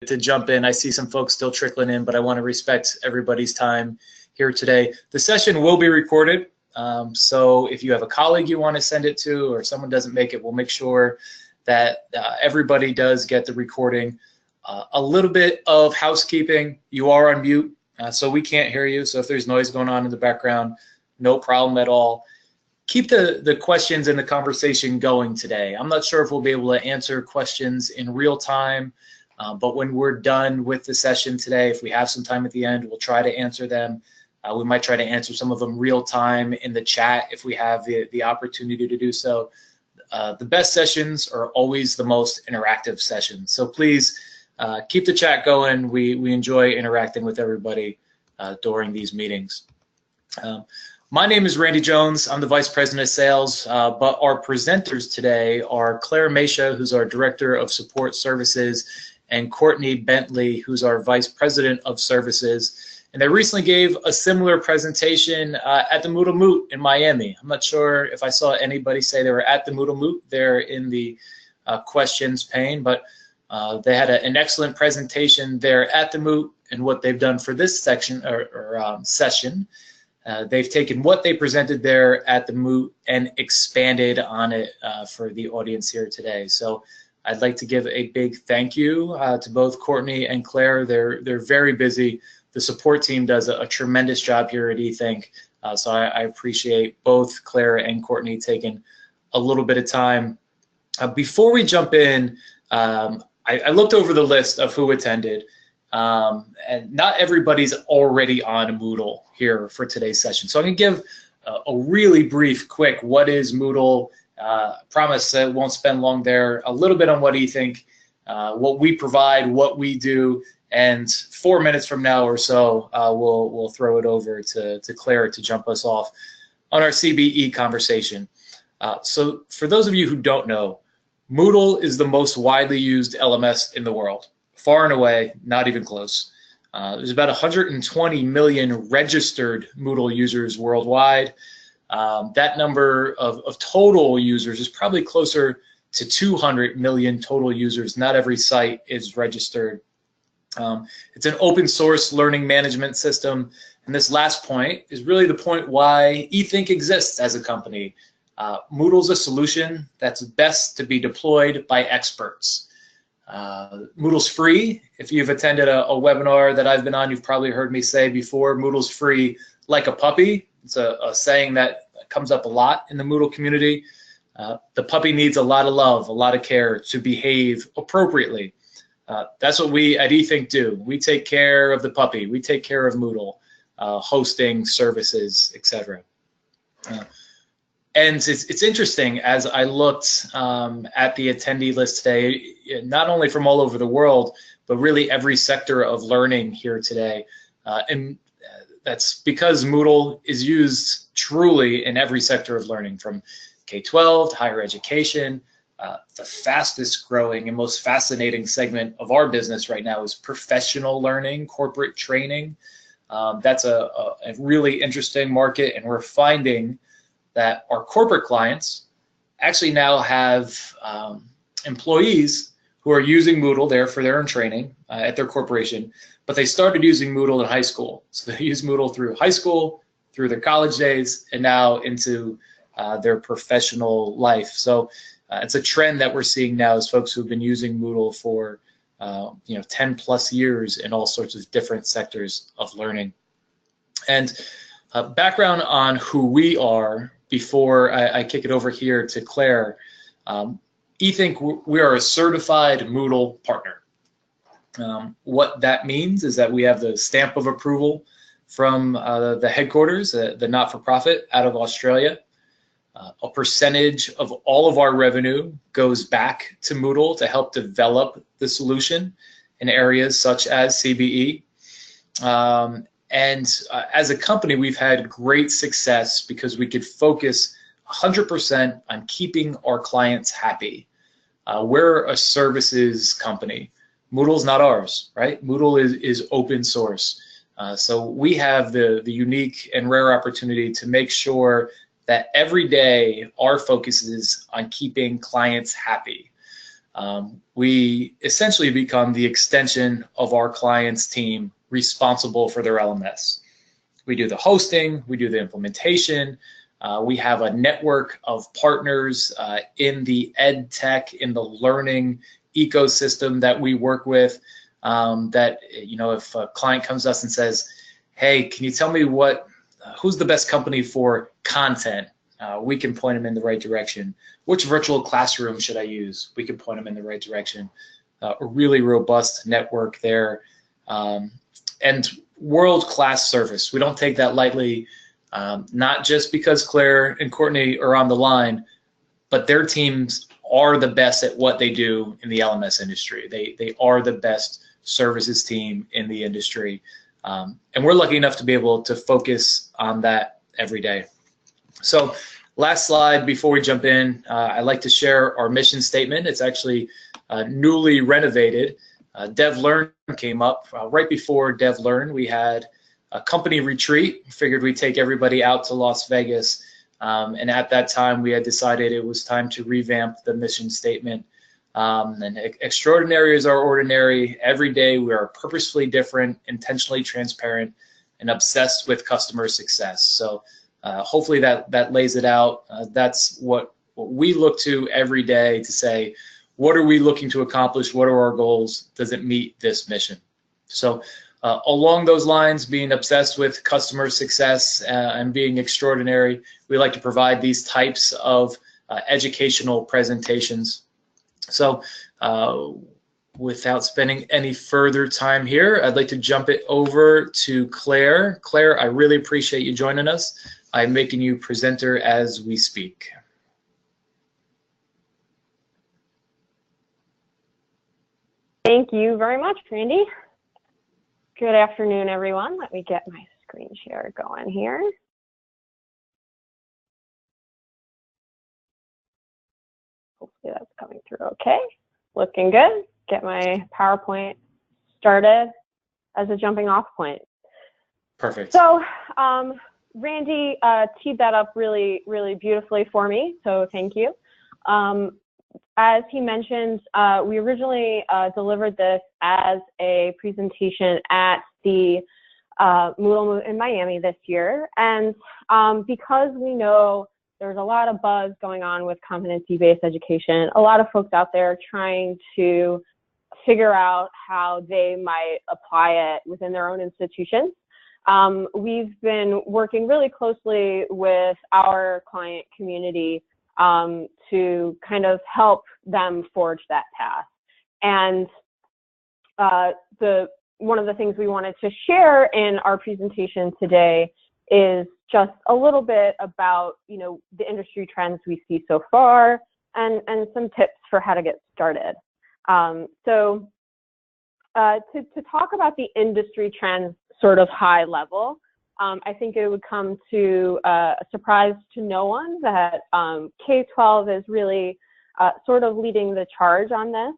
to jump in. I see some folks still trickling in, but I want to respect everybody's time here today. The session will be recorded, so if you have a colleague you want to send it to or someone doesn't make it, we'll make sure that everybody does get the recording. A little bit of housekeeping. You are on mute, so we can't hear you. So if there's noise going on in the background, no problem at all. Keep the questions and the conversation going today. I'm not sure if we'll be able to answer questions in real time, but when we're done with the session today, if we have some time at the end, we'll try to answer them. We might try to answer some of them real time in the chat if we have the opportunity to do so. The best sessions are always the most interactive sessions. So please keep the chat going. We enjoy interacting with everybody during these meetings. My name is Randy Jones. I'm the Vice President of Sales, but our presenters today are Claire Mesha, who's our Director of Support Services, and Courtney Bentley, who's our Vice President of Services. And they recently gave a similar presentation at the Moodle Moot in Miami. I'm not sure if I saw anybody say they were at the Moodle Moot there in the questions pane, but they had an excellent presentation there at the Moot, and what they've done for this section or session. They've taken what they presented there at the Moot and expanded on it for the audience here today. So I'd like to give a big thank you to both Courtney and Claire. They're very busy. The support team does a tremendous job here at eThink. So I appreciate both Claire and Courtney taking a little bit of time. Before we jump in, I looked over the list of who attended. And not everybody's already on Moodle here for today's session. So I'm going to give a really brief, quick, what is Moodle? Promise I won't spend long there. A little bit on what eThink, what we provide, what we do, and 4 minutes from now or so, we'll throw it over to Claire to jump us off on our CBE conversation. So for those of you who don't know, Moodle is the most widely used LMS in the world. Far and away, not even close. There's about 120 million registered Moodle users worldwide. That number of total users is probably closer to 200 million total users. Not every site is registered. It's an open source learning management system. And this last point is really the point why eThink exists as a company. Moodle's a solution that's best to be deployed by experts. Moodle's free. If you've attended a webinar that I've been on, you've probably heard me say before, Moodle's free like a puppy. It's a saying that comes up a lot in the Moodle community. The puppy needs a lot of love, a lot of care to behave appropriately. That's what we at eThink do. We take care of the puppy. We take care of Moodle, hosting, services, etc. And it's interesting, as I looked at the attendee list today, not only from all over the world, but really every sector of learning here today. And that's because Moodle is used truly in every sector of learning, from K-12 to higher education. The fastest growing and most fascinating segment of our business right now is professional learning, corporate training. That's a really interesting market, and we're finding that our corporate clients actually now have employees who are using Moodle there for their own training at their corporation, but they started using Moodle in high school. So they use Moodle through high school, through their college days, and now into their professional life. So it's a trend that we're seeing now, is folks who've been using Moodle for 10 plus years in all sorts of different sectors of learning. And background on who we are before I kick it over here to Claire. eThink, we are a certified Moodle partner. What that means is that we have the stamp of approval from the headquarters, the not-for-profit out of Australia. A percentage of all of our revenue goes back to Moodle to help develop the solution in areas such as CBE. And as a company, we've had great success because we could focus 100% on keeping our clients happy. We're a services company. Moodle's not ours, right? Moodle is open source. So we have the unique and rare opportunity to make sure that every day our focus is on keeping clients happy. We essentially become the extension of our client's team responsible for their LMS. We do the hosting, we do the implementation, we have a network of partners in the ed tech, in the learning ecosystem that we work with, that, you know, if a client comes to us and says, hey, can you tell me who's the best company for content? We can point them in the right direction. Which virtual classroom should I use? We can point them in the right direction. A really robust network there. And world-class service. We don't take that lightly, not just because Claire and Courtney are on the line, but their teams are the best at what they do in the LMS industry. They are the best services team in the industry. And we're lucky enough to be able to focus on that every day. So last slide before we jump in, I'd like to share our mission statement. It's actually newly renovated. DevLearn came up. Right before DevLearn, we had a company retreat. Figured we'd take everybody out to Las Vegas. And at that time, we had decided it was time to revamp the mission statement. And extraordinary is our ordinary. Every day we are purposefully different, intentionally transparent, and obsessed with customer success. So hopefully that lays it out. That's what we look to every day to say, what are we looking to accomplish? What are our goals? Does it meet this mission? So along those lines, being obsessed with customer success and being extraordinary, we like to provide these types of educational presentations. So without spending any further time here, I'd like to jump it over to Claire. Claire, I really appreciate you joining us. I'm making you presenter as we speak. Thank you very much, Randy. Good afternoon, everyone. Let me get my screen share going here. Hopefully that's coming through okay. Looking good. Get my PowerPoint started as a jumping off point. Perfect. So Randy teed that up really, really beautifully for me, so thank you. As he mentioned, we originally delivered this as a presentation at the Moodle in Miami this year. And because we know there's a lot of buzz going on with competency-based education, a lot of folks out there trying to figure out how they might apply it within their own institutions. We've been working really closely with our client community to kind of help them forge that path. And one of the things we wanted to share in our presentation today is just a little bit about, you know, the industry trends we see so far and some tips for how to get started. So to talk about the industry trends sort of high level, I think it would come to a surprise to no one that K-12 is really sort of leading the charge on this.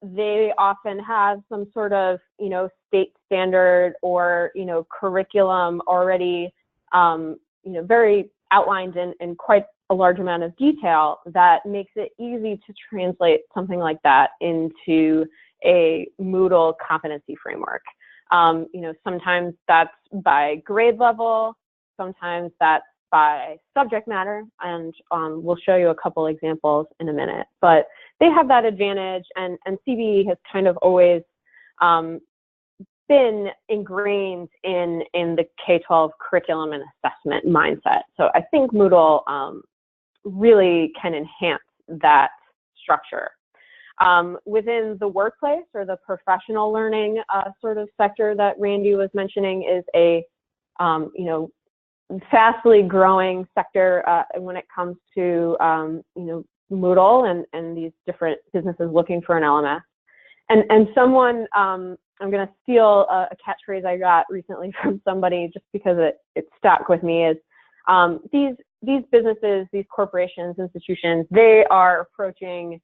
They often have some sort of, you know, state standard or, you know, curriculum already, you know, very outlined in quite a large amount of detail that makes it easy to translate something like that into a Moodle competency framework. You know, sometimes that's by grade level, sometimes that's by subject matter, and we'll show you a couple examples in a minute. But they have that advantage, and CBE has kind of always been ingrained in the K-12 curriculum and assessment mindset. So I think Moodle really can enhance that structure. Within the workplace or the professional learning sort of sector that Randy was mentioning is a you know, fastly growing sector when it comes to you know, Moodle and these different businesses looking for an LMS. And someone, I'm going to steal a catchphrase I got recently from somebody just because it stuck with me, is these businesses, these corporations, institutions, they are approaching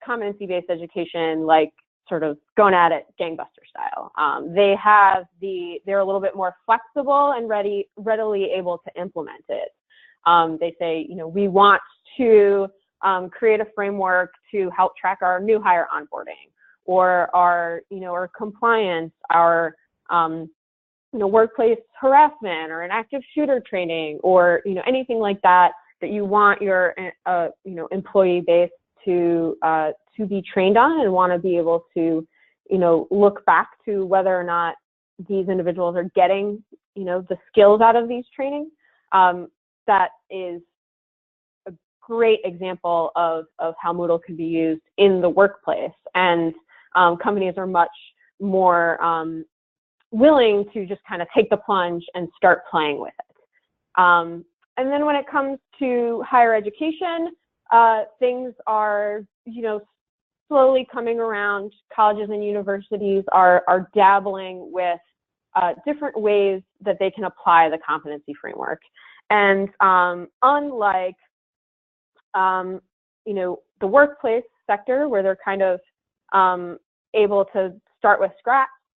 competency-based education like sort of going at it gangbuster style. They're a little bit more flexible and readily able to implement it. They say, you know, we want to create a framework to help track our new hire onboarding, or our, our compliance, our, workplace harassment or an active shooter training, or, anything like that you want your, employee base to be trained on, and want to be able to, look back to whether or not these individuals are getting, the skills out of these trainings. That is a great example of how Moodle can be used in the workplace. And companies are much more willing to just kind of take the plunge and start playing with it. And then when it comes to higher education, things are, slowly coming around. Colleges and universities are dabbling with different ways that they can apply the competency framework. And unlike, the workplace sector, where they're kind of able to start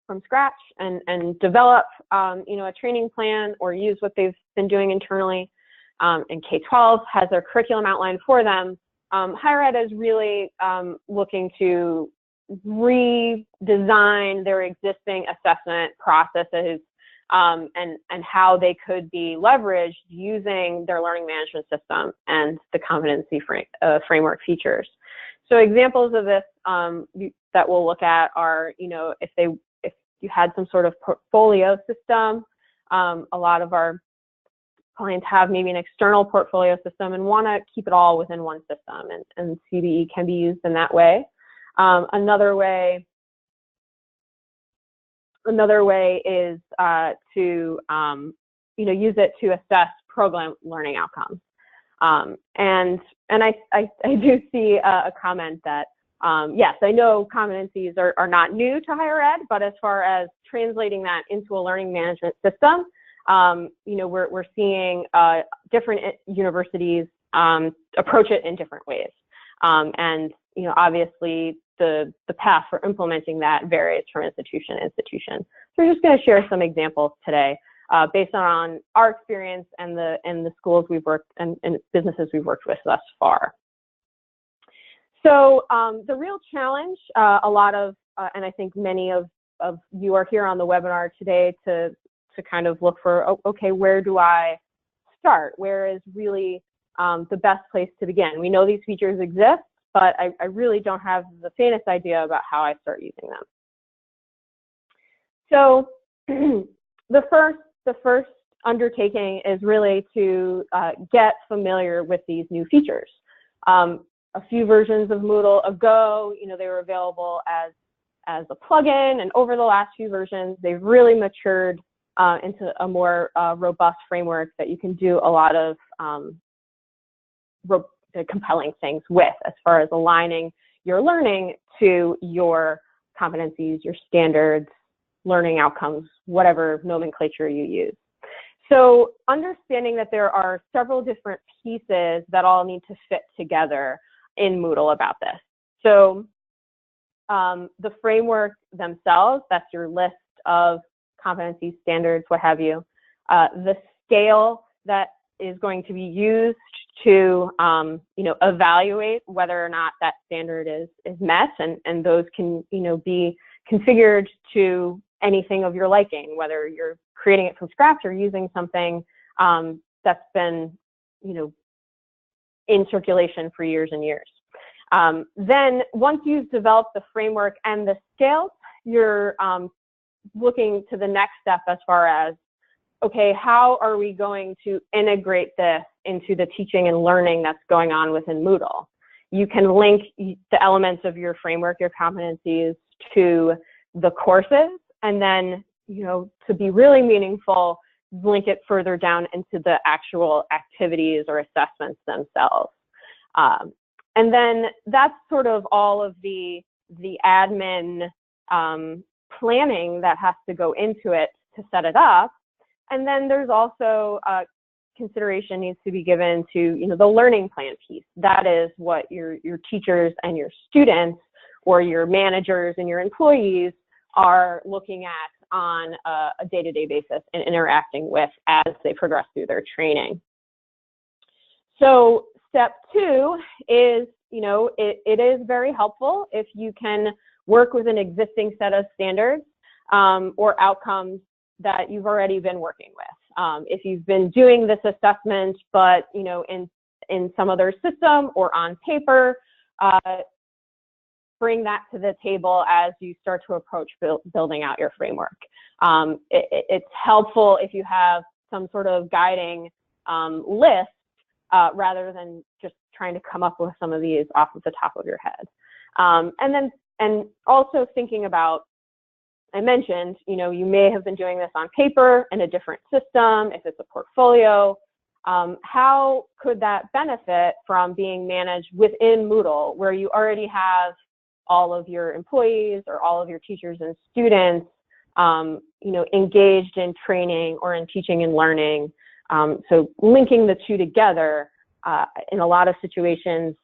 from scratch and develop, a training plan, or use what they've been doing internally, and K-12 has their curriculum outlined for them. Higher ed is really looking to redesign their existing assessment processes, and how they could be leveraged using their learning management system and the competency framework features. So examples of this that we'll look at are, if you had some sort of portfolio system. A lot of our clients have maybe an external portfolio system and want to keep it all within one system, and CBE can be used in that way. Another way is to use it to assess program learning outcomes. And I do see a comment that yes, I know competencies are not new to higher ed, but as far as translating that into a learning management system, we're seeing different universities approach it in different ways. And obviously the path for implementing that varies from institution to institution. So we're just going to share some examples today based on our experience and the schools we've worked and businesses we've worked with thus far. So the real challenge, a lot of, and I think many of you are here on the webinar today to kind of look for, okay, where do I start? Where is really the best place to begin? We know these features exist, but I really don't have the faintest idea about how I start using them. So the first undertaking is really to get familiar with these new features. A few versions of Moodle ago, they were available as a plugin, and over the last few versions, they've really matured into a more robust framework that you can do a lot of compelling things with, as far as aligning your learning to your competencies, your standards, learning outcomes, whatever nomenclature you use. So understanding that there are several different pieces that all need to fit together in Moodle about this. So the framework themselves, that's your list of competency standards, what have you. The scale that is going to be used to evaluate whether or not that standard is met, and those can be configured to anything of your liking, whether you're creating it from scratch or using something that's been in circulation for years and years. Then once you've developed the framework and the scale, you're looking to the next step as far as, okay, how are we going to integrate this into the teaching and learning that's going on within Moodle? You can link the elements of your framework, your competencies, to the courses, and then, to be really meaningful, link it further down into the actual activities or assessments themselves. And then that's sort of all of the admin planning that has to go into it to set it up. And then there's also consideration needs to be given to the learning plan piece. That is what your teachers and your students, or your managers and your employees, are looking at on a day-to-day basis and interacting with as they progress through their training. So step 2 is, it is very helpful if you can work with an existing set of standards or outcomes that you've already been working with. If you've been doing this assessment, but in some other system or on paper, bring that to the table as you start to approach building out your framework. It's helpful if you have some sort of guiding list rather than just trying to come up with some of these off of the top of your head. And also thinking about, I mentioned, you may have been doing this on paper in a different system, if it's a portfolio. How could that benefit from being managed within Moodle, where you already have all of your employees or all of your teachers and students, engaged in training or in teaching and learning? So linking the two together, in a lot of situations,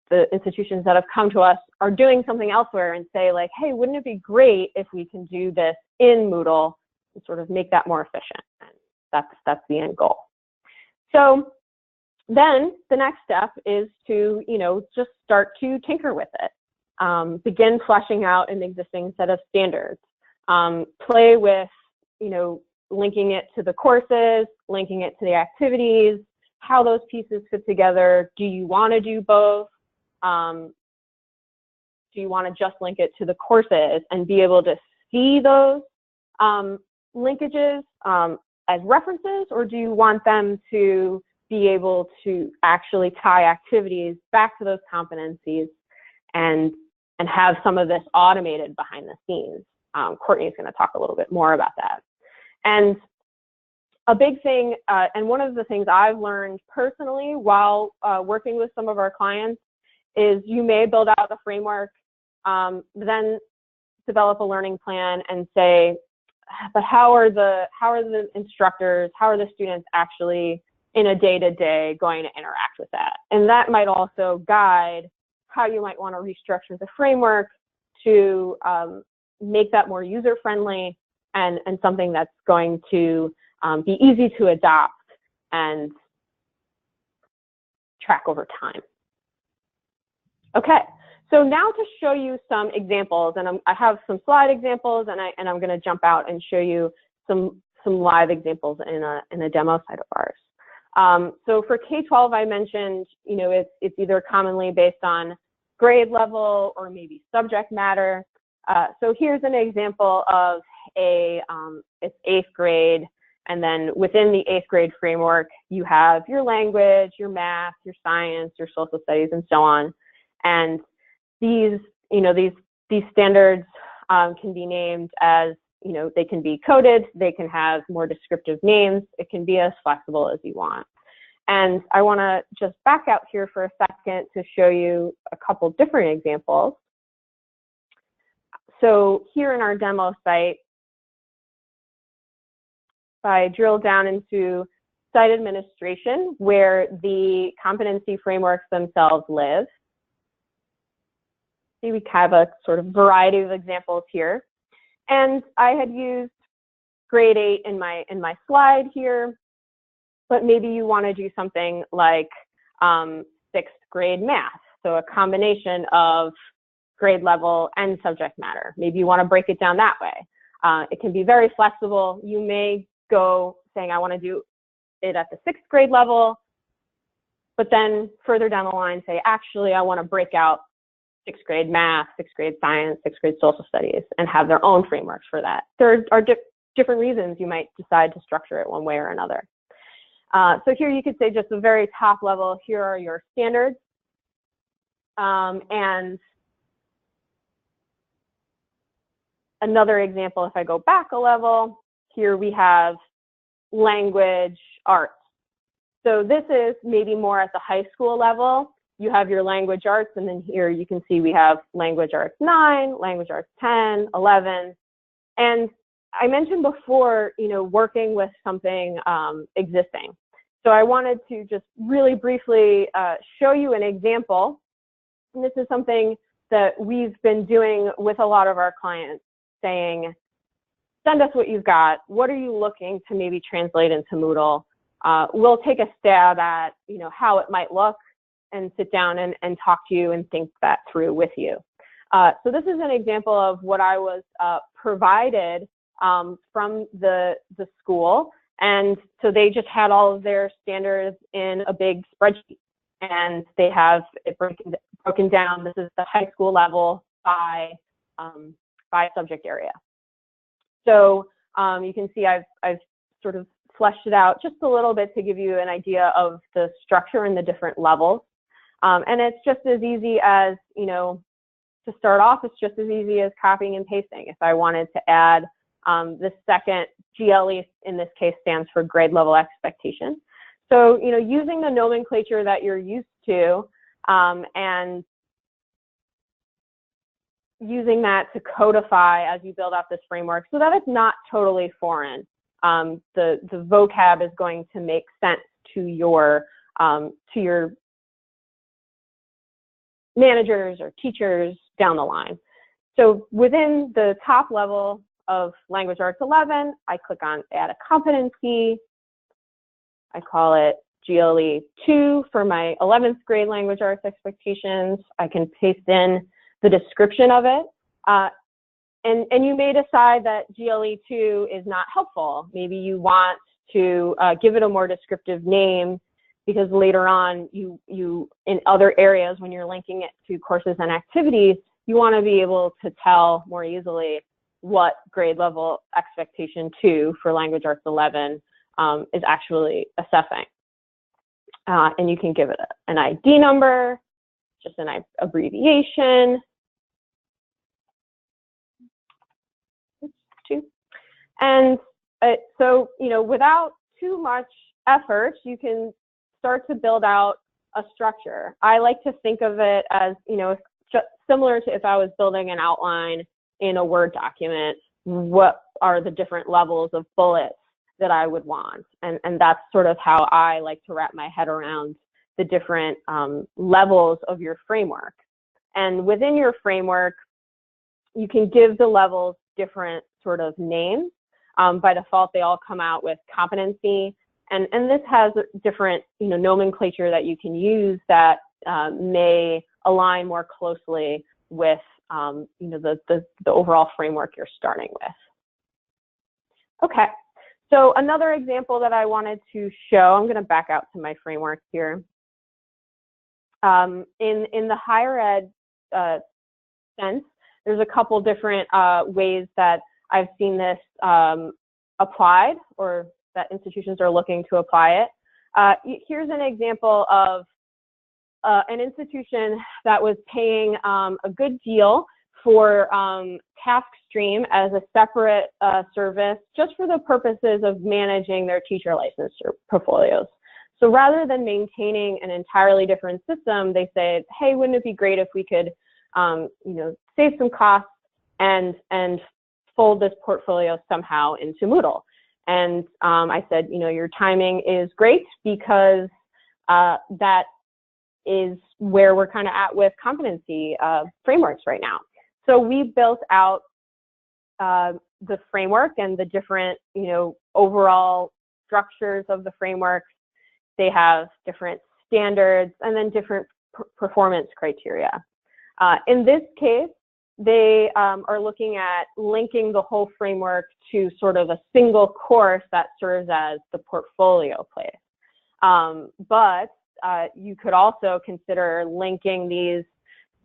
the institutions that have come to us are doing something elsewhere and say like, hey, wouldn't it be great if we can do this in Moodle and sort of make that more efficient? And that's the end goal. So then the next step is to, just start to tinker with it. Begin fleshing out an existing set of standards. Play with, linking it to the courses, linking it to the activities, how those pieces fit together. Do you want to do both? Do you want to just link it to the courses and be able to see those linkages as references, or do you want them to be able to actually tie activities back to those competencies and have some of this automated behind the scenes? Courtney is going to talk a little bit more about that. And a big thing, and one of the things I've learned personally while working with some of our clients, is you may build out a framework, then develop a learning plan and say, but how are the instructors, how are the students actually in a day-to-day going to interact with that? And that might also guide how you might want to restructure the framework to make that more user-friendly and something that's going to be easy to adopt and track over time. Okay, so now to show you some examples, and I have some slide examples, and I'm going to jump out and show you some live examples in a demo site of ours. So for K-12, I mentioned, it's either commonly based on grade level or maybe subject matter. So here's an example of it's 8th grade, and then within the 8th grade framework, you have your language, your math, your science, your social studies, and so on. And these standards can be named as, they can be coded, they can have more descriptive names, it can be as flexible as you want. And I want to just back out here for a second to show you a couple different examples. So here in our demo site, if I drill down into site administration, where the competency frameworks themselves live, we have a sort of variety of examples here. And I had used grade 8 in my slide here, but maybe you want to do something like 6th grade math. So a combination of grade level and subject matter. Maybe you want to break it down that way. It can be very flexible. You may go saying, I want to do it at the 6th grade level, but then further down the line say, actually, I want to break out 6th grade math, 6th grade science, 6th grade social studies, and have their own frameworks for that. There are different reasons you might decide to structure it one way or another. So here you could say just the very top level, here are your standards. And another example, if I go back a level, here we have language arts. So this is maybe more at the high school level. You have your language arts, and then here you can see we have language arts 9, language arts 10, 11. And I mentioned before, working with something existing. So I wanted to just really briefly show you an example. And this is something that we've been doing with a lot of our clients, saying, send us what you've got. What are you looking to maybe translate into Moodle? we'll take a stab at, how it might look and sit down and talk to you and think that through with you. So this is an example of what I was provided from the school. And so they just had all of their standards in a big spreadsheet, and they have it broken down. This is the high school level by subject area. So you can see I've sort of fleshed it out just a little bit to give you an idea of the structure and the different levels. And it's just as easy as, to start off, it's just as easy as copying and pasting. If I wanted to add the second GLE, in this case, stands for grade level expectation. So, using the nomenclature that you're used to and using that to codify as you build out this framework so that it's not totally foreign. The vocab is going to make sense to your managers or teachers down the line. So within the top level of Language Arts 11, I click on Add a Competency. I call it GLE 2 for my 11th grade Language Arts expectations. I can paste in the description of it. And you may decide that GLE 2 is not helpful. Maybe you want to give it a more descriptive name, because later on, you in other areas, when you're linking it to courses and activities, you want to be able to tell more easily what grade level expectation 2 for Language Arts 11 is actually assessing. And you can give it an ID number, just an abbreviation. And so, without too much effort, you can start to build out a structure. I like to think of it as, just similar to if I was building an outline in a Word document, what are the different levels of bullets that I would want? And that's sort of how I like to wrap my head around the different levels of your framework. And within your framework, you can give the levels different sort of names. By default, they all come out with competency. And this has different, nomenclature that you can use that may align more closely with, the overall framework you're starting with. Okay, so another example that I wanted to show, I'm going to back out to my framework here. In the higher ed sense, there's a couple different ways that I've seen this applied, or that institutions are looking to apply it. Here's an example of an institution that was paying a good deal for TaskStream as a separate service just for the purposes of managing their teacher license portfolios. So rather than maintaining an entirely different system, they said, hey, wouldn't it be great if we could save some costs and fold this portfolio somehow into Moodle? And I said, your timing is great, because that is where we're kind of at with competency frameworks right now. So we built out the framework and the different, overall structures of the framework. They have different standards and then different performance criteria. In this case, they are looking at linking the whole framework to sort of a single course that serves as the portfolio place. But you could also consider linking these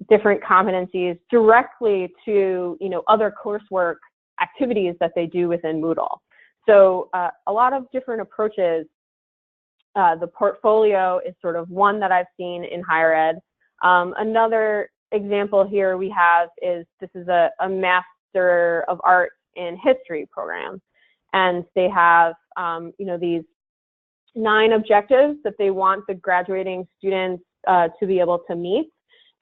different competencies directly to other coursework activities that they do within Moodle. So a lot of different approaches. The portfolio is sort of one that I've seen in higher ed. Another example here we have is, this is a Master of Arts in History program, and they have these 9 objectives that they want the graduating students to be able to meet,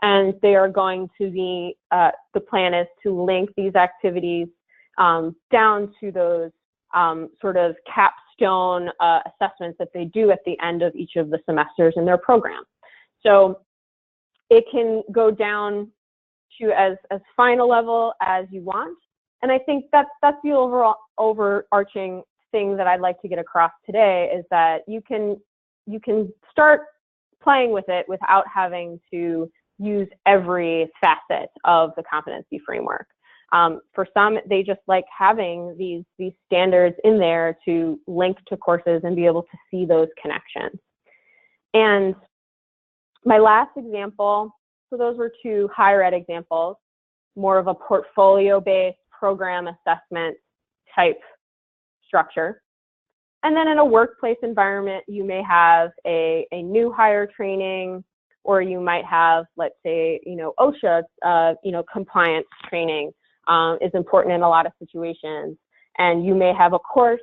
and they are going to be, the plan is to link these activities down to those sort of capstone assessments that they do at the end of each of the semesters in their program. So it can go down to as fine a level as you want. And I think that's the overall overarching thing that I'd like to get across today is that you can start playing with it without having to use every facet of the competency framework. For some, they just like having these standards in there to link to courses and be able to see those connections. And my last example, so those were two higher ed examples, more of a portfolio-based program assessment type structure. And then in a workplace environment, you may have a new hire training, or you might have, let's say, OSHA, compliance training is important in a lot of situations. And you may have a course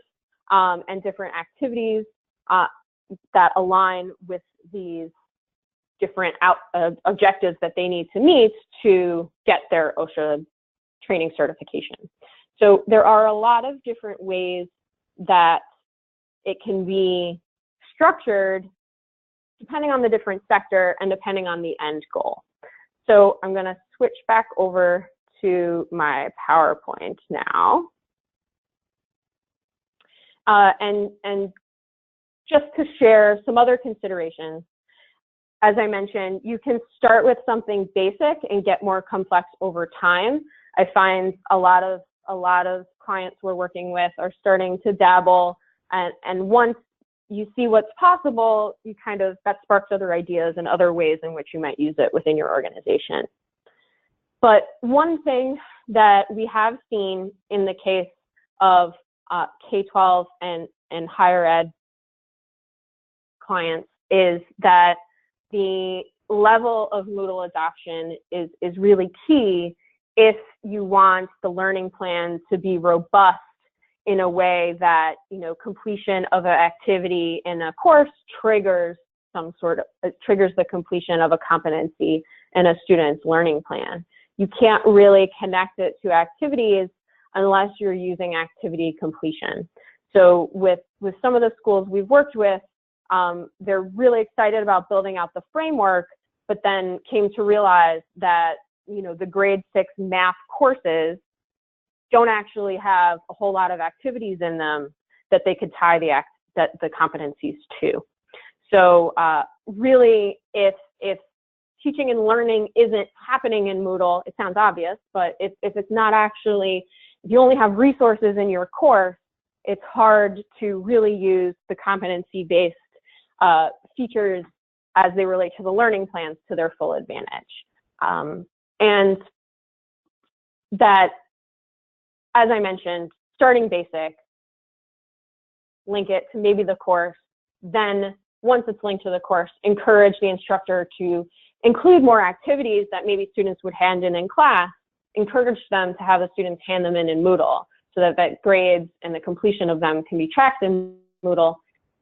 and different activities that align with these different objectives that they need to meet to get their OSHA training certification. So there are a lot of different ways that it can be structured depending on the different sector and depending on the end goal. So I'm going to switch back over to my PowerPoint now. And just to share some other considerations, as I mentioned, you can start with something basic and get more complex over time. I find a lot of clients we're working with are starting to dabble, and once you see what's possible, that sparks other ideas and other ways in which you might use it within your organization. But one thing that we have seen in the case of K-12 and higher ed clients is that the level of Moodle adoption is really key if you want the learning plan to be robust in a way that, completion of an activity in a course triggers the completion of a competency in a student's learning plan. You can't really connect it to activities unless you're using activity completion. So with some of the schools we've worked with, they're really excited about building out the framework, but then came to realize that, the grade 6 math courses don't actually have a whole lot of activities in them that they could tie the competencies to. So really, if teaching and learning isn't happening in Moodle, it sounds obvious, but if it's not actually, if you only have resources in your course, it's hard to really use the competency-based features as they relate to the learning plans to their full advantage. And that, as I mentioned, starting basic, link it to maybe the course, then once it's linked to the course, encourage the instructor to include more activities that maybe students would hand in class, encourage them to have the students hand them in Moodle so that grades and the completion of them can be tracked in Moodle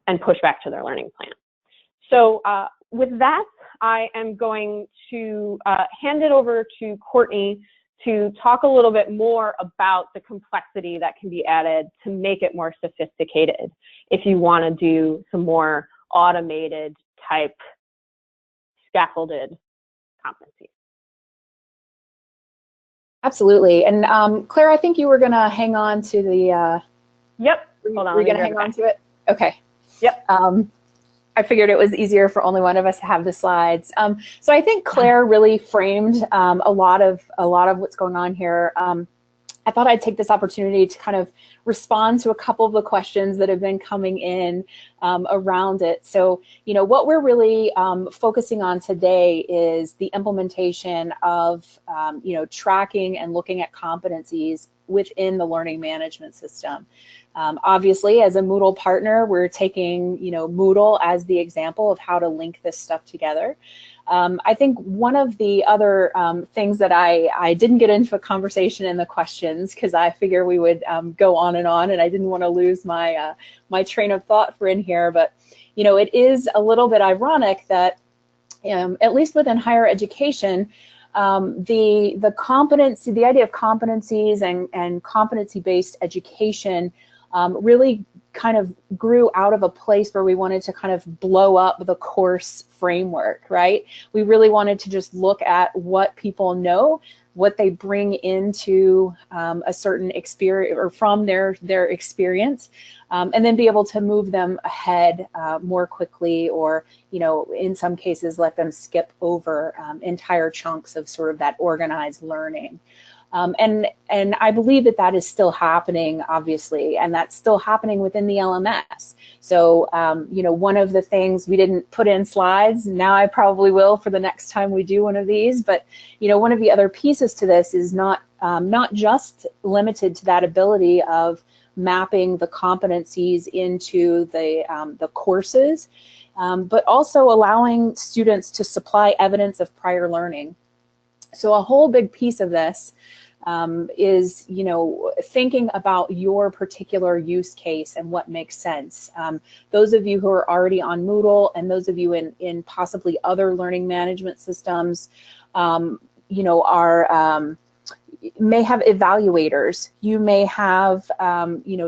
and push back to their learning plan. So with that, I am going to hand it over to Courtney to talk a little bit more about the complexity that can be added to make it more sophisticated if you want to do some more automated type scaffolded competencies. Absolutely. And Claire, I think you were going to hang on to the... Yep. Hold on. We're going to hang on to it? Okay. Yep. I figured it was easier for only one of us to have the slides. So I think Claire really framed a lot of what's going on here. I thought I'd take this opportunity to kind of respond to a couple of the questions that have been coming in around it. So, what we're really focusing on today is the implementation of, tracking and looking at competencies within the learning management system. Obviously, as a Moodle partner, we're taking, Moodle as the example of how to link this stuff together. I think one of the other things that I didn't get into a conversation in the questions because I figure we would go on, and I didn't want to lose my my train of thought for in here. But it is a little bit ironic that at least within higher education, the competency, the idea of competencies and competency-based education really kind of grew out of a place where we wanted to kind of blow up the course framework, right? We really wanted to just look at what people know what they bring into a certain experience or from their experience, and then be able to move them ahead more quickly, or in some cases let them skip over entire chunks of sort of that organized learning. And I believe that that is still happening, obviously, and that's still happening within the LMS. So, one of the things we didn't put in slides, now I probably will for the next time we do one of these, but, one of the other pieces to this is not just limited to that ability of mapping the competencies into the courses, but also allowing students to supply evidence of prior learning. So a whole big piece of this is, thinking about your particular use case and what makes sense. Those of you who are already on Moodle, and those of you in possibly other learning management systems, may have evaluators. You may have,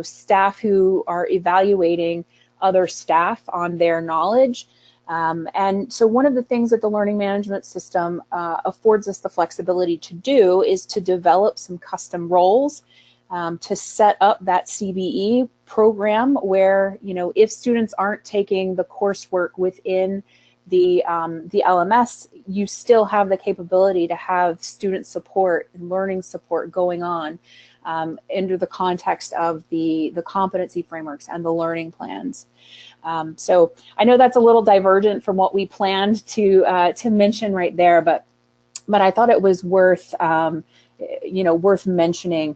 staff who are evaluating other staff on their knowledge. And so one of the things that the learning management system affords us the flexibility to do is to develop some custom roles, to set up that CBE program where, if students aren't taking the coursework within the LMS, you still have the capability to have student support and learning support going on under the context of the competency frameworks and the learning plans. So I know that's a little divergent from what we planned to mention right there, but I thought it was worth worth mentioning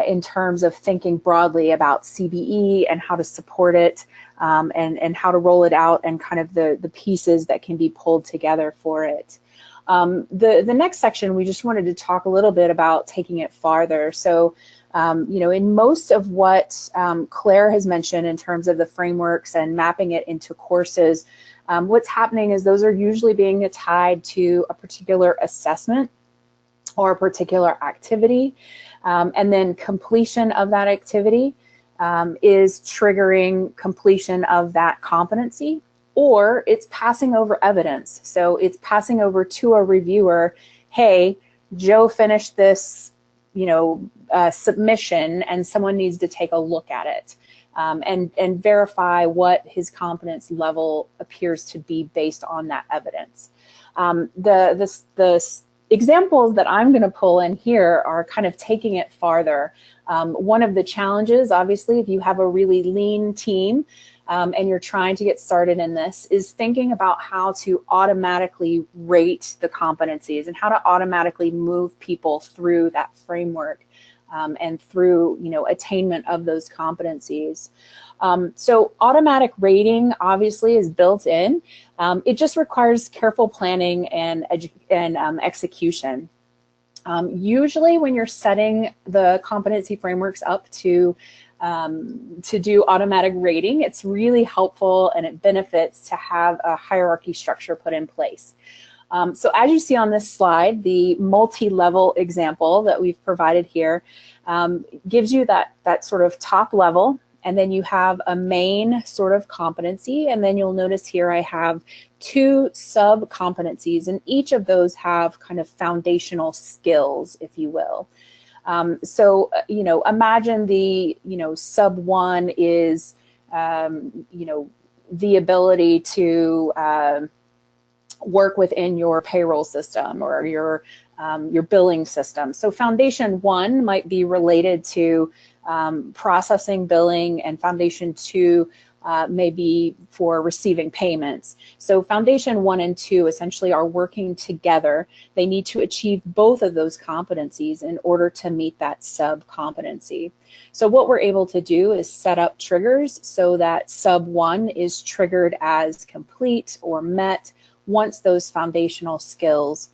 in terms of thinking broadly about CBE and how to support it, and how to roll it out, and kind of the pieces that can be pulled together for it. The next section, we just wanted to talk a little bit about taking it farther. So, in most of what Claire has mentioned in terms of the frameworks and mapping it into courses, what's happening is those are usually being tied to a particular assessment or a particular activity, and then completion of that activity is triggering completion of that competency, or it's passing over evidence. So it's passing over to a reviewer, hey, Joe finished this submission, and someone needs to take a look at it and verify what his competence level appears to be based on that evidence. The examples that I'm going to pull in here are kind of taking it farther. One of the challenges, obviously, if you have a really lean team and you're trying to get started in this, is thinking about how to automatically rate the competencies and how to automatically move people through that framework and through attainment of those competencies. So automatic rating obviously is built in. It just requires careful planning and execution. Usually when you're setting the competency frameworks up to do automatic rating, it's really helpful and it benefits to have a hierarchy structure put in place. So as you see on this slide, the multi-level example that we've provided here gives you that sort of top level, and then you have a main sort of competency, and then you'll notice here I have 2 sub-competencies, and each of those have kind of foundational skills, if you will. So, imagine the, sub 1 is, the ability to work within your payroll system or your billing system. So foundation 1 might be related to processing billing, and foundation 2 may be for receiving payments. So foundation 1 and 2 essentially are working together. They need to achieve both of those competencies in order to meet that sub competency. So what we're able to do is set up triggers so that sub 1 is triggered as complete or met once those foundational skills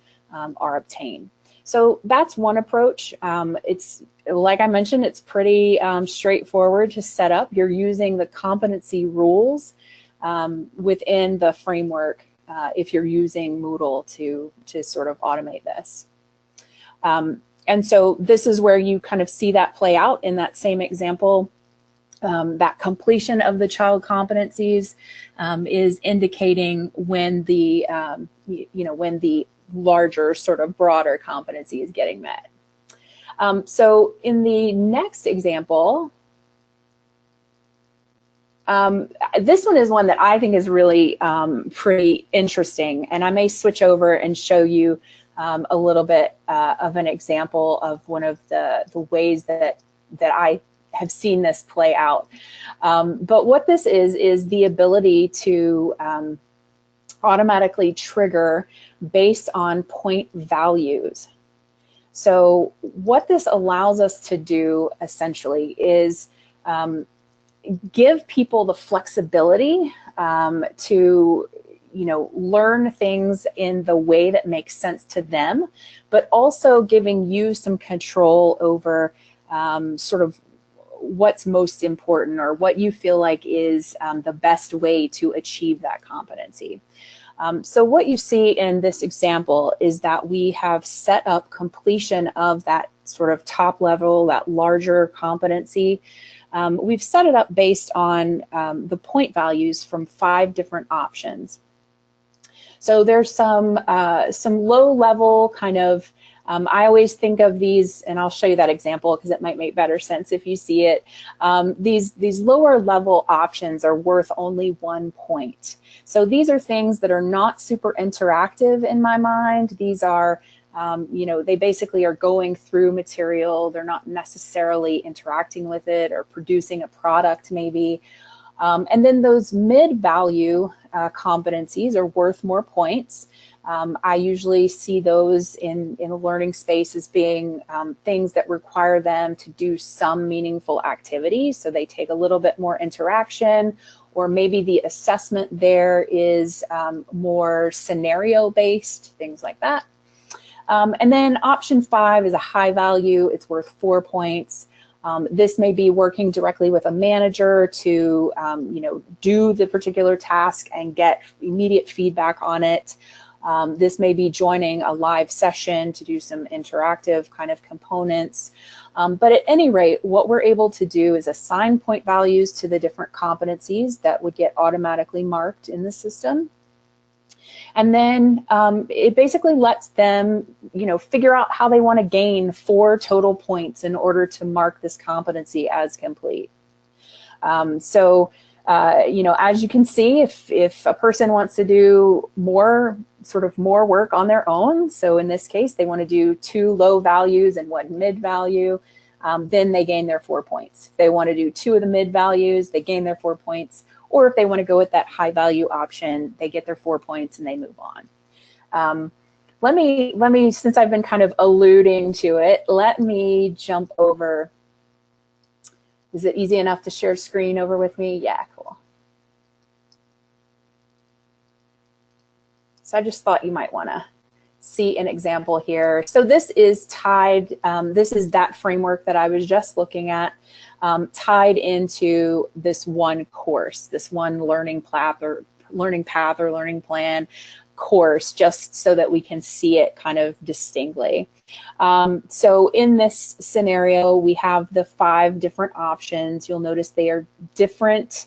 are obtained. So that's one approach. It's, like I mentioned, it's pretty straightforward to set up. You're using the competency rules within the framework if you're using Moodle to sort of automate this. And so this is where you kind of see that play out in that same example. That completion of the child competencies is indicating when the when the larger, sort of broader competency is getting met. So in the next example, this one is one that I think is really pretty interesting, and I may switch over and show you a little bit of an example of one of the ways that I have seen this play out. But what this is the ability to automatically trigger based on point values. So what this allows us to do essentially is give people the flexibility to learn things in the way that makes sense to them, but also giving you some control over sort of what's most important or what you feel like is the best way to achieve that competency. So what you see in this example is that we have set up completion of that sort of top level, that larger competency. We've set it up based on the point values from 5 different options. So there's some low level kind of, I always think of these, and I'll show you that example because it might make better sense if you see it. These lower level options are worth only 1 point. So these are things that are not super interactive in my mind. These are, they basically are going through material. They're not necessarily interacting with it or producing a product maybe. And then those mid-value competencies are worth more points. I usually see those in a learning space as being things that require them to do some meaningful activity. So they take a little bit more interaction, or maybe the assessment there is more scenario-based, things like that. And then option 5 is a high value. It's worth 4 points. This may be working directly with a manager to do the particular task and get immediate feedback on it. This may be joining a live session to do some interactive kind of components. But at any rate, what we're able to do is assign point values to the different competencies that would get automatically marked in the system. And then it basically lets them, figure out how they want to gain 4 total points in order to mark this competency as complete. As you can see, if a person wants to do more work on their own, so in this case, they want to do 2 low values and 1 mid value, then they gain their 4 points. If they want to do 2 of the mid values, they gain their 4 points. Or if they want to go with that high value option, they get their 4 points and they move on. Let me, since I've been kind of alluding to it, let me jump over. Is it easy enough to share screen over with me? Yeah, cool. So I just thought you might want to see an example here. So this is tied, this is that framework that I was just looking at, tied into this one course, this one learning path or learning plan course, just so that we can see it kind of distinctly. So in this scenario, we have the 5 different options. You'll notice they are different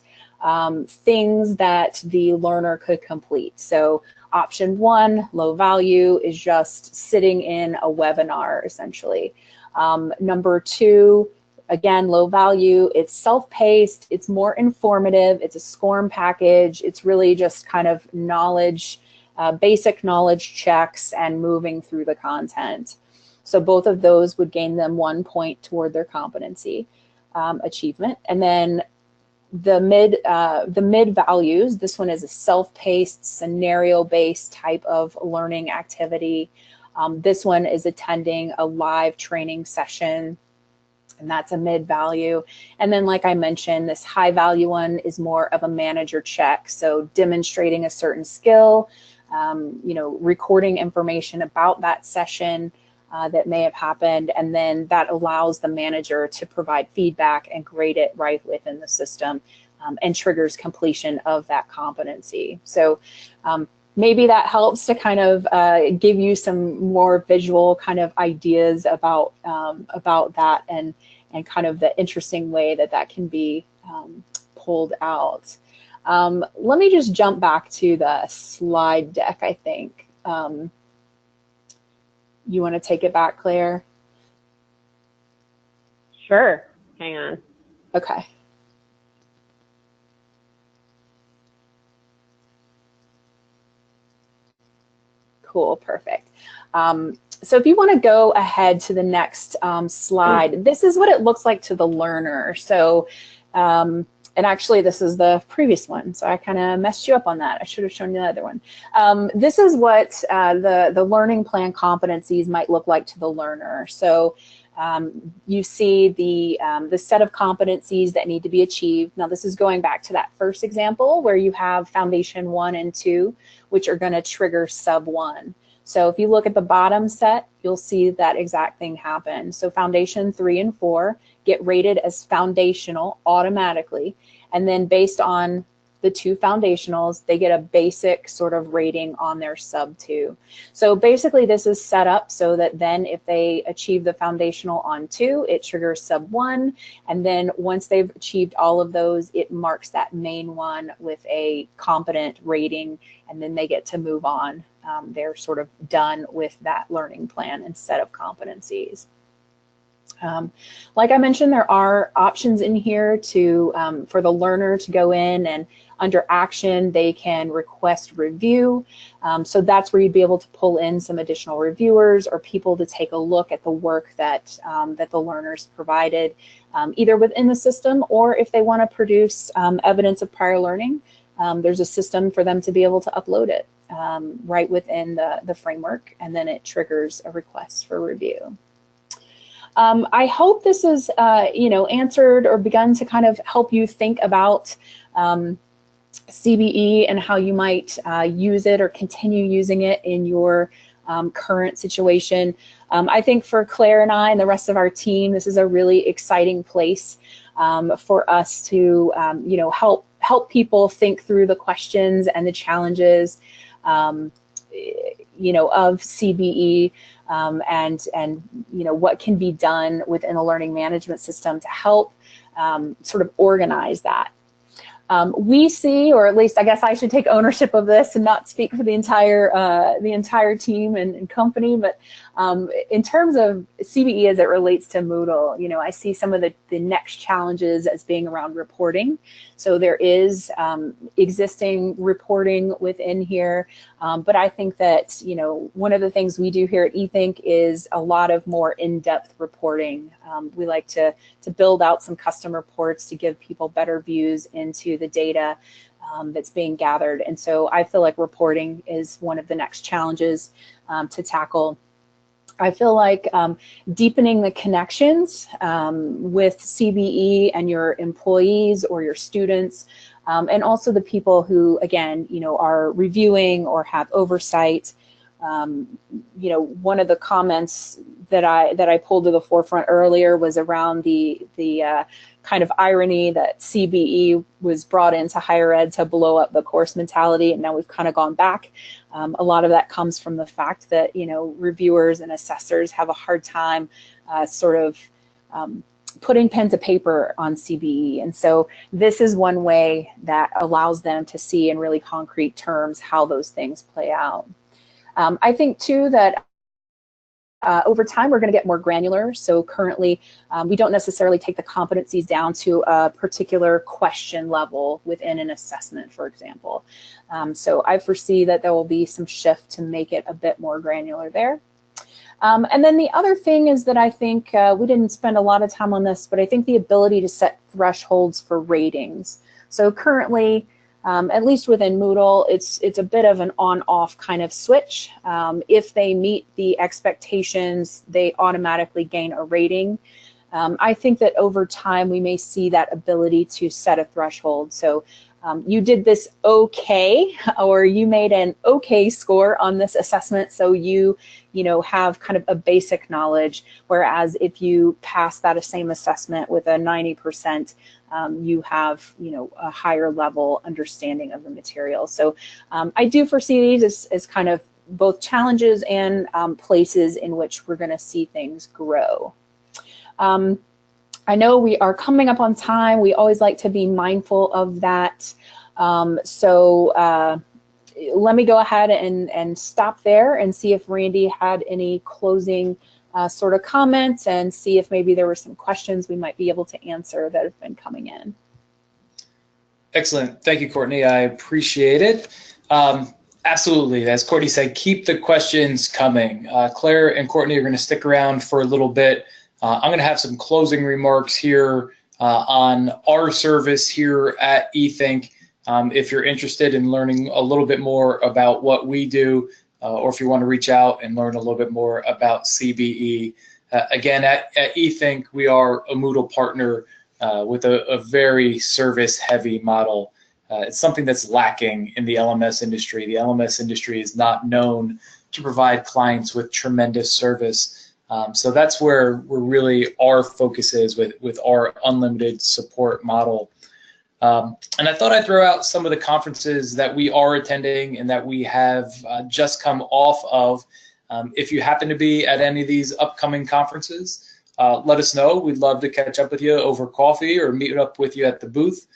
things that the learner could complete. So option 1, low value, is just sitting in a webinar essentially. Number 2, again, low value, it's self-paced, it's more informative, it's a SCORM package, it's really just kind of knowledge, basic knowledge checks and moving through the content. So both of those would gain them 1 point toward their competency achievement. And then the mid values, this one is a self-paced, scenario-based type of learning activity. This one is attending a live training session, and that's a mid value. And then, like I mentioned, this high value one is more of a manager check. So demonstrating a certain skill, recording information about that session that may have happened, and then that allows the manager to provide feedback and grade it right within the system, and triggers completion of that competency. So maybe that helps to kind of give you some more visual kind of ideas about that and kind of the interesting way that can be pulled out. Let me just jump back to the slide deck, I think. you want to take it back, Claire? Sure. Hang on. Okay. Cool, perfect. So if you want to go ahead to the next slide, this is what it looks like to the learner. So, and actually this is the previous one, so I kind of messed you up on that. I should have shown you the other one. This is what the learning plan competencies might look like to the learner. So you see the set of competencies that need to be achieved. Now this is going back to that first example where you have foundation 1 and 2, which are going to trigger sub 1. So if you look at the bottom set, you'll see that exact thing happen. So foundation 3 and 4 get rated as foundational automatically. And then based on the 2 foundationals, they get a basic sort of rating on their sub 2. So basically this is set up so that then if they achieve the foundational on 2, it triggers sub 1. And then once they've achieved all of those, it marks that main one with a competent rating, and then they get to move on. They're sort of done with that learning plan and set of competencies. Like I mentioned, there are options in here to for the learner to go in, and under action, they can request review. So that's where you'd be able to pull in some additional reviewers or people to take a look at the work that, that the learners provided, either within the system, or if they want to produce evidence of prior learning, there's a system for them to be able to upload it right within the framework, and then it triggers a request for review. I hope this is, answered or begun to kind of help you think about CBE and how you might use it or continue using it in your current situation. I think for Claire and I and the rest of our team, this is a really exciting place for us to, help people think through the questions and the challenges, of CBE. And what can be done within a learning management system to help sort of organize that. We see, or at least I guess I should take ownership of this and not speak for the entire team and company, but in terms of CBE as it relates to Moodle, I see some of the next challenges as being around reporting. So there is existing reporting within here, but I think that, one of the things we do here at eThink is a lot of more in-depth reporting. We like to build out some custom reports to give people better views into the data that's being gathered. And so I feel like reporting is one of the next challenges to tackle. I feel like deepening the connections with CBE and your employees or your students, and also the people who, again, are reviewing or have oversight. One of the comments that I pulled to the forefront earlier was around the kind of irony that CBE was brought into higher ed to blow up the course mentality, and now we've kind of gone back. A lot of that comes from the fact that reviewers and assessors have a hard time putting pen to paper on CBE, and so this is one way that allows them to see in really concrete terms how those things play out. I think too that over time we're going to get more granular. So currently we don't necessarily take the competencies down to a particular question level within an assessment, for example. So I foresee that there will be some shift to make it a bit more granular there. And then the other thing is that I think we didn't spend a lot of time on this, but I think the ability to set thresholds for ratings. So currently, at least within Moodle, it's a bit of an on-off kind of switch. If they meet the expectations, they automatically gain a rating. I think that over time we may see that ability to set a threshold. So you did this okay, or you made an okay score on this assessment, so you have kind of a basic knowledge, whereas if you pass that same assessment with a 90%, you have a higher level understanding of the material. So I do foresee these as kind of both challenges and places in which we're going to see things grow. I know we are coming up on time. We always like to be mindful of that. let me go ahead and stop there and see if Randy had any closing sort of comments, and see if maybe there were some questions we might be able to answer that have been coming in. Excellent. Thank you, Courtney. I appreciate it. Absolutely. As Courtney said, keep the questions coming. Claire and Courtney are going to stick around for a little bit. I'm going to have some closing remarks here on our service here at eThink. If you're interested in learning a little bit more about what we do, or if you want to reach out and learn a little bit more about CBE. Again, at eThink, we are a Moodle partner with a very service-heavy model. It's something that's lacking in the LMS industry. The LMS industry is not known to provide clients with tremendous service. So that's where really our focus is with our unlimited support model. And I thought I'd throw out some of the conferences that we are attending and that we have just come off of. If you happen to be at any of these upcoming conferences, let us know. We'd love to catch up with you over coffee or meet up with you at the booth.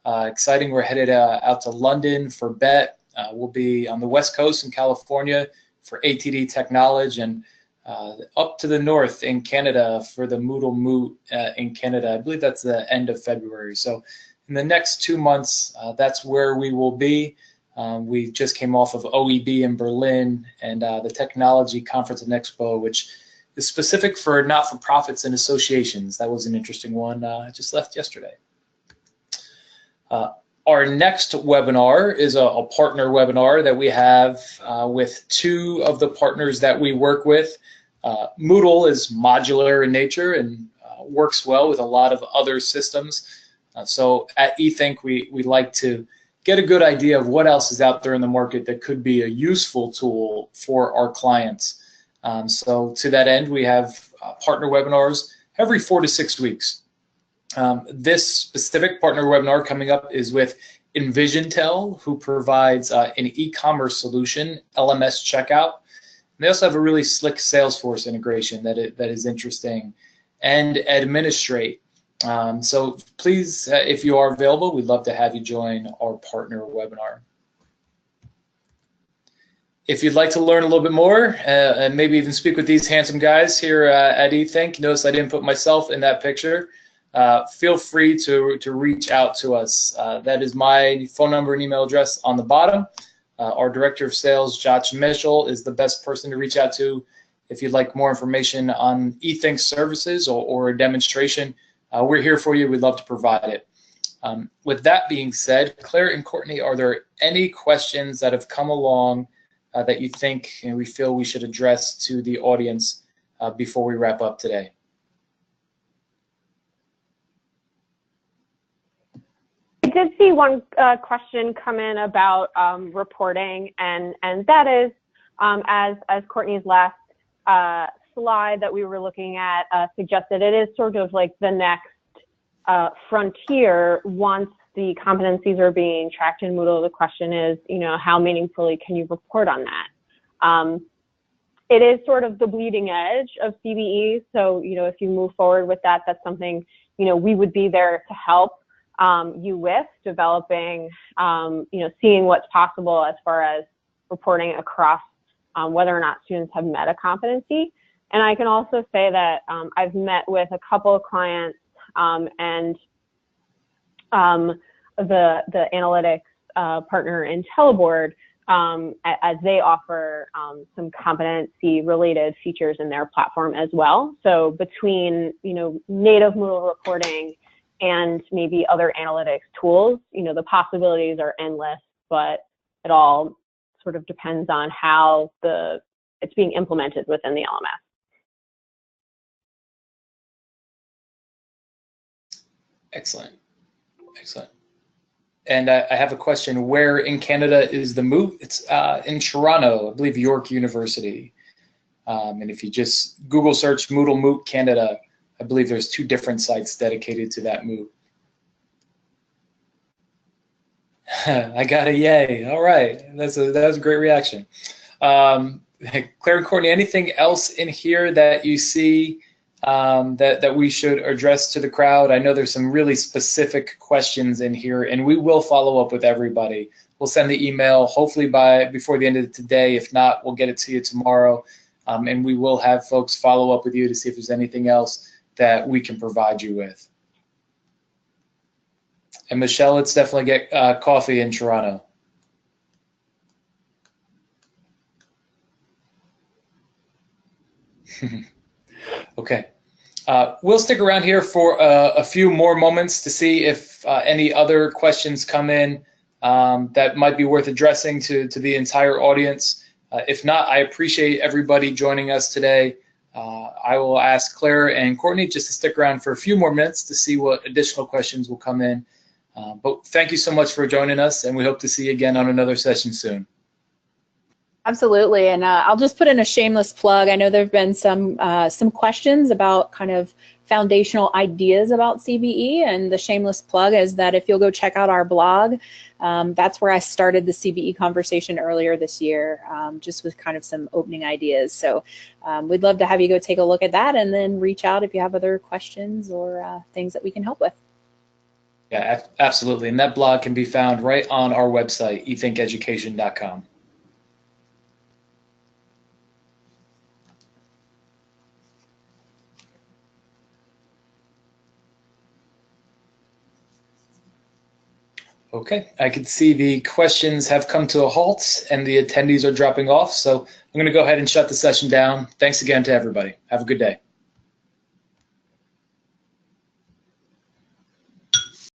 Exciting, we're headed out to London for BET. We'll be on the West Coast in California for ATD Technology, and up to the north in Canada for the Moodle Moot in Canada. I believe that's the end of February. So in the next 2 months, that's where we will be. We just came off of OEB in Berlin and the Technology Conference and Expo, which is specific for not-for-profits and associations. That was an interesting one. I just left yesterday. Our next webinar is a partner webinar that we have with 2 of the partners that we work with. Moodle is modular in nature and works well with a lot of other systems. So at eThink, we like to get a good idea of what else is out there in the market that could be a useful tool for our clients. So to that end, we have partner webinars every 4 to 6 weeks. This specific partner webinar coming up is with EnvisionTel, who provides an e-commerce solution, LMS checkout. They also have a really slick Salesforce integration that is interesting, and Administrate. So please, if you are available, we'd love to have you join our partner webinar. If you'd like to learn a little bit more and maybe even speak with these handsome guys here at eThink, notice I didn't put myself in that picture. Feel free to reach out to us. That is my phone number and email address on the bottom. Our Director of Sales, Josh Mitchell, is the best person to reach out to if you'd like more information on eThink services or a demonstration. We're here for you. We'd love to provide it. With that being said, Claire and Courtney, are there any questions that have come along that you think and we feel we should address to the audience before we wrap up today? I did see one question come in about reporting, and that is, as Courtney's last slide that we were looking at suggested, it is sort of like the next frontier once the competencies are being tracked in Moodle. The question is, how meaningfully can you report on that? It is sort of the bleeding edge of CBE, so if you move forward with that, that's something we would be there to help you with developing, seeing what's possible as far as reporting across whether or not students have met a competency. And I can also say that I've met with a couple of clients and the analytics partner IntelliBoard as they offer some competency-related features in their platform as well. So between native Moodle reporting and maybe other analytics tools, the possibilities are endless, but it all sort of depends on how it's being implemented within the LMS. Excellent, excellent. And I have a question. Where in Canada is the Moot? It's in Toronto, I believe York University. And if you just Google search Moodle Moot Canada, I believe there's 2 different sites dedicated to that Moot. I got a yay. All right, that was a great reaction. Claire and Courtney, anything else in here that you see that we should address to the crowd? I know there's some really specific questions in here, and we will follow up with everybody. we'll send the email hopefully before the end of today. If not, we'll get it to you tomorrow, and we will have folks follow up with you to see if there's anything else that we can provide you with. And Michelle, let's definitely get coffee in Toronto. Okay. We'll stick around here for a few more moments to see if any other questions come in that might be worth addressing to the entire audience. If not, I appreciate everybody joining us today. I will ask Claire and Courtney just to stick around for a few more minutes to see what additional questions will come in. But thank you so much for joining us, and we hope to see you again on another session soon. Absolutely, and I'll just put in a shameless plug. I know there have been some questions about kind of foundational ideas about CBE, and the shameless plug is that if you'll go check out our blog, that's where I started the CBE conversation earlier this year, just with kind of some opening ideas. So we'd love to have you go take a look at that, and then reach out if you have other questions or things that we can help with. Yeah, absolutely. And that blog can be found right on our website, ethinkeducation.com. Okay, I can see the questions have come to a halt and the attendees are dropping off. So I'm going to go ahead and shut the session down. Thanks again to everybody. Have a good day.